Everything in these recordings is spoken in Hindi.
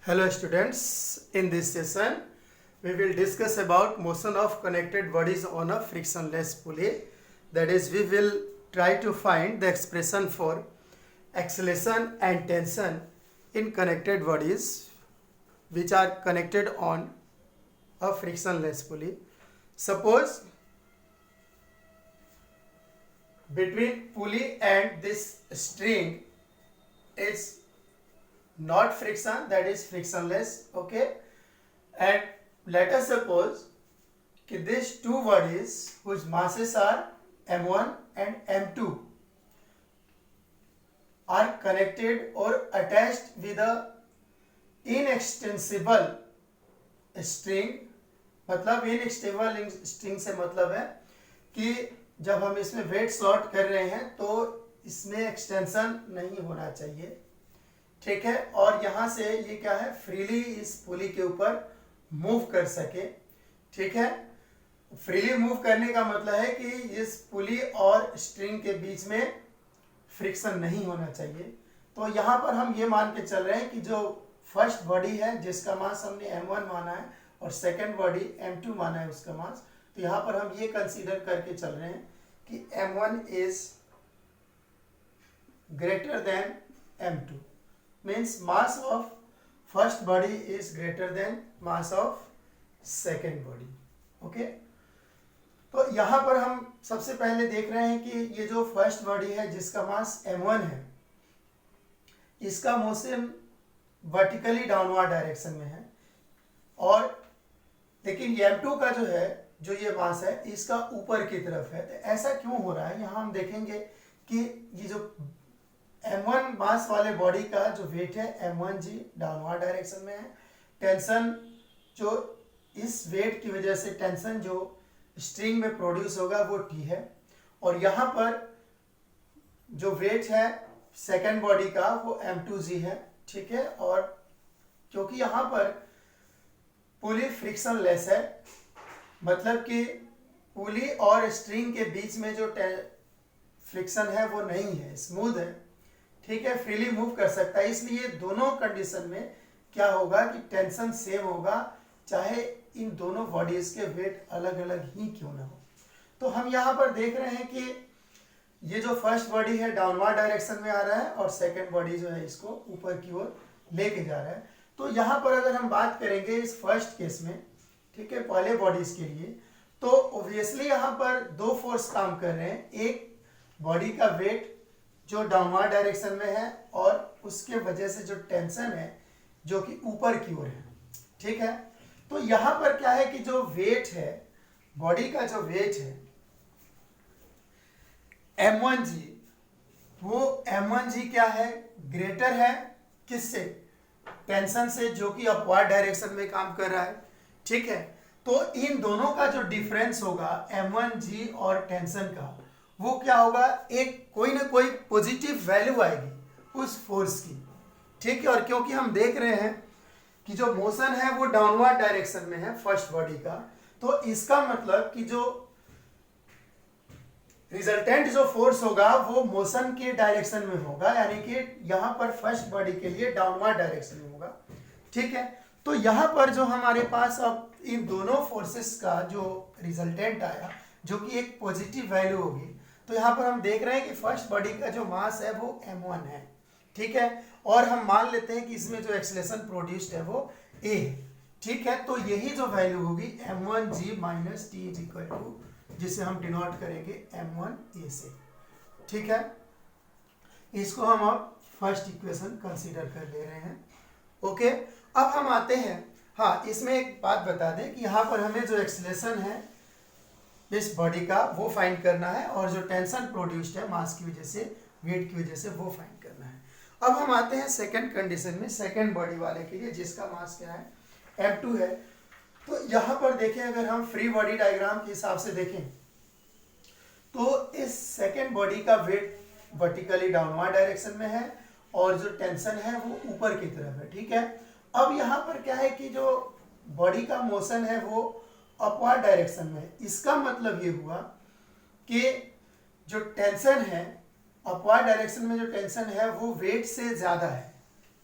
Hello students, in this session we will discuss about motion of connected bodies on a frictionless pulley. That is, we will try to find the expression for acceleration and tension in connected bodies which are connected on a frictionless pulley. Suppose between pulley and this string is not friction, that is frictionless, okay, and let us suppose that these two bodies whose masses are m1 and m2 are connected or attached with a inextensible string. मतलब इनएक्सटेबल स्ट्रिंग से मतलब है कि जब हम इसमें वेट स्लॉट कर रहे हैं तो इसमें एक्सटेंशन नहीं होना चाहिए, ठीक है, और यहाँ से ये क्या है, फ्रीली इस पुली के ऊपर मूव कर सके, ठीक है। फ्रीली मूव करने का मतलब है कि इस पुली और स्ट्रिंग के बीच में फ्रिक्शन नहीं होना चाहिए। तो यहाँ पर हम ये मान के चल रहे हैं कि जो फर्स्ट बॉडी है जिसका मास हमने m1 माना है और सेकेंड बॉडी m2 माना है उसका मास, तो यहाँ पर हम ये कंसीडर करके चल रहे हैं कि m1 is greater than m2, means mass of first body is greater than mass of second body, okay। तो यहाँ पर हम सबसे पहले देख रहे हैं कि ये जो फर्स्ट बॉडी है जिसका मास m1 है, इसका मोशन वर्टिकली डाउनवर्ड डायरेक्शन में है, और लेकिन m2 का जो है, जो ये मास है, इसका ऊपर की तरफ है। तो ऐसा क्यों हो रहा है, यहाँ हम देखेंगे कि ये जो m1 मास वाले बॉडी का जो वेट है m1g डाउनवर्ड डायरेक्शन में है, टेंशन जो इस वेट की वजह से टेंशन जो स्ट्रिंग में प्रोड्यूस होगा वो t है, और यहाँ पर जो वेट है सेकेंड बॉडी का वो m2g है, ठीक है। और क्योंकि यहाँ पर पुली फ्रिक्शन लेस है, मतलब कि पुली और स्ट्रिंग के बीच में जो फ्रिक्शन है वो नहीं है, स्मूथ है, ठीक है, फ्रीली मूव कर सकता है। इसलिए दोनों कंडीशन में क्या होगा कि टेंशन सेम होगा, चाहे इन दोनों बॉडीज के वेट अलग अलग ही क्यों ना हो। तो हम यहाँ पर देख रहे हैं कि ये जो फर्स्ट बॉडी है डाउनवर्ड डायरेक्शन में आ रहा है और सेकंड बॉडी जो है इसको ऊपर की ओर लेके जा रहा है। तो यहाँ पर अगर हम बात करेंगे इस फर्स्ट केस में, ठीक है, पहले बॉडीज के लिए, तो ऑब्वियसली यहाँ पर दो फोर्स काम कर रहे हैं, एक बॉडी का वेट जो डाउनवर्ड डायरेक्शन में है और उसके वजह से जो टेंशन है जो कि ऊपर की ओर है, ठीक है। तो यहाँ पर क्या है कि जो वेट है, बॉडी का जो वेट है m1g, वो m1g क्या है, ग्रेटर है किससे, टेंशन से, जो कि अपवर्ड डायरेक्शन में काम कर रहा है, ठीक है। तो इन दोनों का जो डिफरेंस होगा m1g और टेंशन का, वो क्या होगा, एक कोई ना कोई पॉजिटिव वैल्यू आएगी उस फोर्स की, ठीक है। और क्योंकि हम देख रहे हैं कि जो मोशन है वो डाउनवर्ड डायरेक्शन में है फर्स्ट बॉडी का, तो इसका मतलब कि जो रिजल्टेंट जो फोर्स होगा वो मोशन के डायरेक्शन में होगा, यानी कि यहाँ पर फर्स्ट बॉडी के लिए डाउनवर्ड डायरेक्शन में होगा, ठीक है। तो यहाँ पर जो हमारे पास अब इन दोनों फोर्सेस का जो रिजल्टेंट आया जो कि एक पॉजिटिव वैल्यू होगी, तो यहाँ पर हम देख रहे हैं कि फर्स्ट बॉडी का जो मास है वो m1 है, ठीक है, और हम मान लेते हैं कि इसमें जो एक्सेलरेशन प्रोड्यूस्ड है वो a है, ठीक है। तो यही जो वैल्यू होगी m1g minus t is equal to, जिसे हम डिनोट करेंगे m1a से, ठीक है। इसको हम अब फर्स्ट इक्वेशन कंसीडर कर ले रहे हैं, ओके। अब हम आते हैं, हाँ, इसमें एक बात बता दें कि यहाँ पर हमें जो एक्सेलरेशन है इस बॉडी का वो फाइंड करना है, और जो टेंशन प्रोड्यूस्ड है मास की वजह से, वेट की वजह से, वो फाइंड करना है। अब हम आते हैं सेकंड कंडीशन में, सेकंड बॉडी वाले के लिए जिसका मास क्या है, m2 है। तो यहाँ पर देखें, अगर हम फ्री बॉडी डायग्राम के हिसाब से देखें तो इस सेकंड बॉडी का वेट वर्टिकली डाउनवर्ड डायरेक्शन में है और जो टेंशन है वो ऊपर की तरफ है, ठीक है। अब यहाँ पर क्या है कि जो बॉडी का मोशन है वो अपवर्ड डायरेक्शन में है। इसका मतलब ये हुआ कि जो टेंशन है अपवर्ड डायरेक्शन में, जो टेंशन है वो वेट से ज़्यादा है,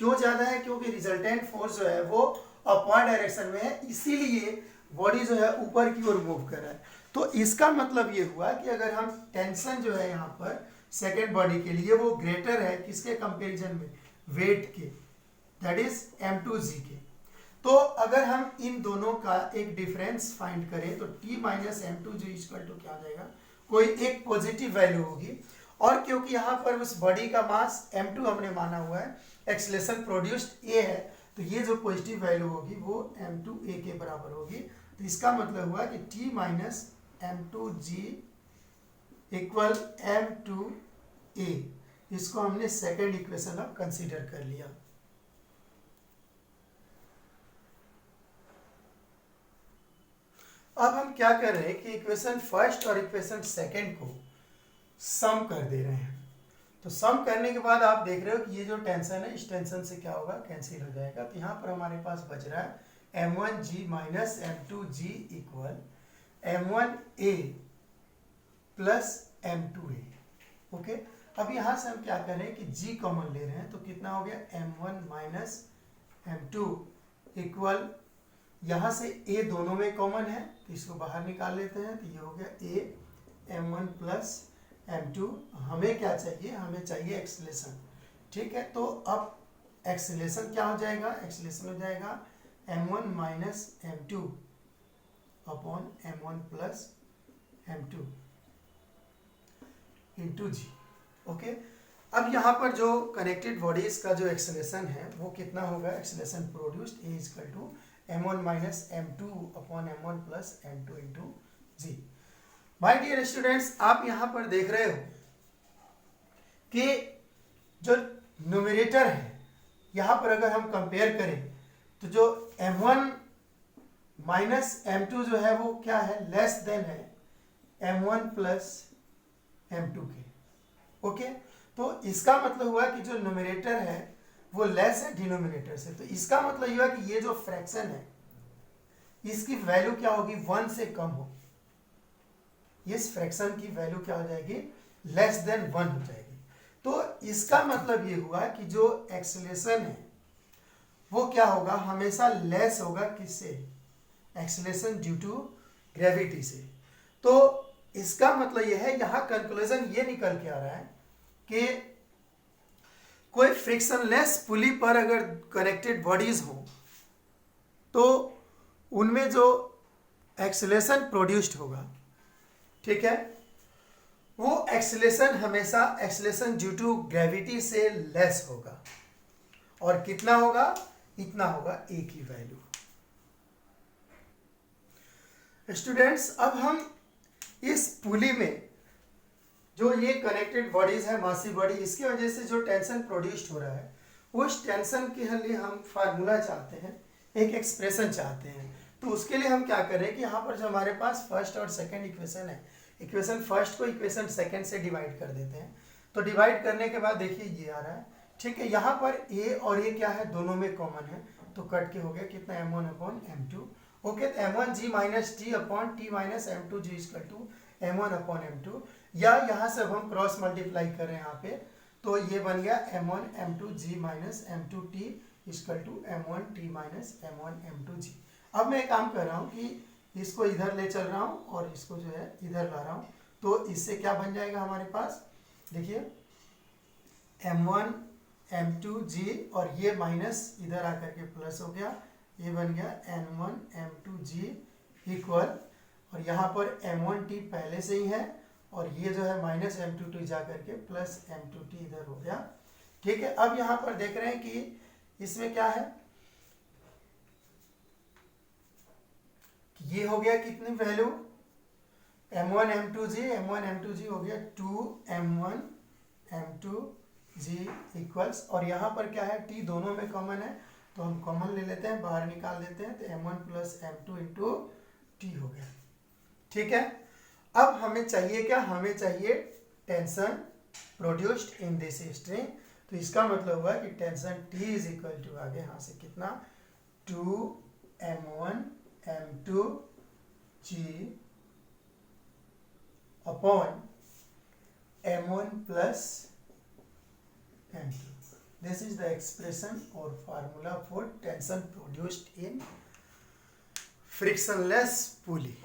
क्यों ज्यादा है? क्योंकि रिजल्टेंट फोर्स जो है वो अपवर्ड डायरेक्शन में है, इसीलिए बॉडी जो है ऊपर की ओर मूव कर रहा है। तो इसका मतलब ये हुआ कि अगर हम टेंशन जो है यहाँ पर सेकेंड बॉडी के लिए वो ग्रेटर है किसके कंपेरिजन में? वेट के, दैट इज m2g के। तो अगर हम इन दोनों का एक डिफरेंस फाइंड करें तो t minus m2g equal to क्या हो जाएगा? कोई एक पॉजिटिव वैल्यू होगी। और क्योंकि यहाँ पर उस बॉडी का मास m2 हमने माना हुआ है, एक्सेलरेशन प्रोड्यूस्ड a है, तो ये जो पॉजिटिव वैल्यू होगी वो m2a के बराबर होगी। तो इसका मतलब हुआ कि t minus m2g equal m2a, इसको हमने सेकेंड इक्वेशन अब कंसीडर कर लिया। अब हम क्या कर रहे हैं कि इक्वेशन फर्स्ट और इक्वेशन सेकेंड को सम कर दे रहे हैं। तो सम करने के बाद आप देख रहे हो कि ये जो टेंशन है, इस टेंशन से क्या होगा? कैंसिल हो जाएगा। तो यहाँ पर हमारे पास बच रहा है m1g minus m2g equal m1a plus m2a। Okay, अब यहाँ से हम क्या कर रहे हैं कि g कॉमन ले रहे हैं, तो कितना हो गया? m1 माइनस m2 इक्वल, यहाँ से a दोनों में कॉमन है तो इसको बाहर निकाल लेते हैं, तो ये हो गया a m1 प्लस m2। हमें क्या चाहिए? हमें चाहिए एक्सेलरेशन। ठीक है, तो अब एक्सेलरेशन क्या हो जाएगा? एक्सेलरेशन हो जाएगा m1 minus m2 upon m1 plus m2 into G. Okay, अब यहाँ पर जो कनेक्टेड बॉडीज का जो एक्सेलरेशन है वो कितना होगा? Acceleration produced a equal to m1 minus m2 upon m1 plus m2 into g. My dear students, आप यहाँ पर देख रहे हो कि जो न्यूमरेटर है यहाँ पर अगर हम कंपेयर करें तो जो m1 माइनस m2 जो है वो क्या है? लेस देन है m1 प्लस m2 के। ओके, तो इसका मतलब हुआ कि जो न्यूमरेटर है वो लेस है डिनोमिनेटर से। तो इसका मतलब ये हुआ कि ये जो फ्रैक्शन है इसकी वैल्यू क्या होगी? 1 से कम होगी। इस फ्रैक्शन की वैल्यू क्या हो जाएगी? लेस देन 1 हो जाएगी। तो इसका मतलब ये हुआ कि जो एक्सेलरेशन है वो क्या होगा? हमेशा लेस होगा किससे? एक्सेलरेशन ड्यू टू ग्रेविटी से। तो इसका मतलब ये है, यहाँ कंक्लूजन ये निकल के आ रहा है कि कोई फ्रिक्शनलेस पुली पर अगर कनेक्टेड बॉडीज हो तो उनमें जो एक्सेलरेशन प्रोड्यूस्ड होगा, ठीक है, वो एक्सेलरेशन हमेशा एक्सेलरेशन ड्यू टू ग्रेविटी से लेस होगा। और कितना होगा? इतना होगा ए की वैल्यू। स्टूडेंट्स, अब हम इस पुली में जो ये कनेक्टेड बॉडीज है, मासी बॉडी, इसकी वजह से जो टेंशन प्रोड्यूस्ड हो रहा है उस टेंशन के लिए हम फार्मूला चाहते हैं, एक एक्सप्रेशन चाहते हैं। तो उसके लिए हम क्या कर रहे हैं कि यहाँ पर जो हमारे पास फर्स्ट और सेकंड इक्वेशन है, इक्वेशन फर्स्ट को इक्वेशन सेकंड से डिवाइड कर देते हैं। तो डिवाइड करने के बाद देखिए ये आ रहा है, ठीक है, यहाँ पर ए और ए क्या है? दोनों में कॉमन है, तो कट के हो गया कितना? m1 upon m2। ओके, तो m1g minus T upon T minus m2g equal to m1 upon m2, या यहाँ से अब हम क्रॉस मल्टीप्लाई कर रहे हैं यहाँ पे, तो ये बन गया m1 m2g minus m2t equal to m1 t minus m1 m2g। अब मैं एक काम कर रहा हूँ कि इसको इधर ले चल रहा हूँ और इसको जो है इधर ला रहा हूँ, तो इससे क्या बन जाएगा हमारे पास? देखिए m1 m2g और ये माइनस इधर आकर के प्लस हो गया, ये बन गया n1 m2g इक्वल, और यहाँ पर m1t पहले से ही है और ये जो है माइनस m2t जा करके प्लस m2t इधर हो गया। ठीक है, अब यहाँ पर देख रहे हैं कि इसमें क्या है कि ये हो गया कितनी वैल्यू? m1 m2g हो गया 2m1 m2g इक्वल्स, और यहाँ पर क्या है? t दोनों में कॉमन है तो हम कॉमन ले लेते हैं, बाहर निकाल देते हैं, तो m1 plus m2 into T हो गया। ठीक है, अब हमें चाहिए क्या? हमें चाहिए tension produced in this string. तो इसका मतलब हुआ कि tension T is equal to, आगे यहाँ से कितना? 2m1 m2g upon m1 plus m2। This is the expression or formula for tension produced in frictionless pulley.